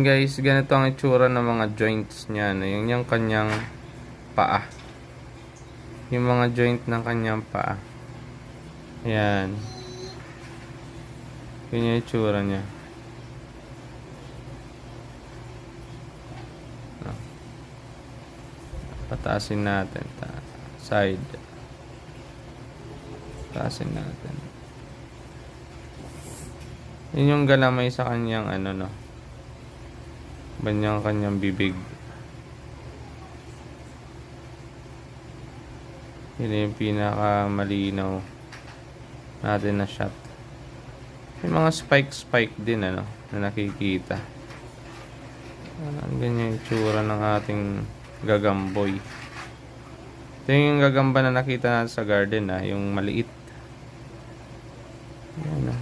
guys, ganito ang itsura ng mga joints niya. Yung kanyang paa. Yung mga joint ng kanyang paa. Ayan. Yun yung itsura niya. Pataasin natin. Side. Pataasin natin. Yun yung galamay sa kanyang kanyang bibig. Yun yung pinaka malinaw natin na shot. May mga spike din na nakikita. Ganyan yung tsura ng ating gagamboy. Ito yung gagamba na nakita natin sa garden yung maliit.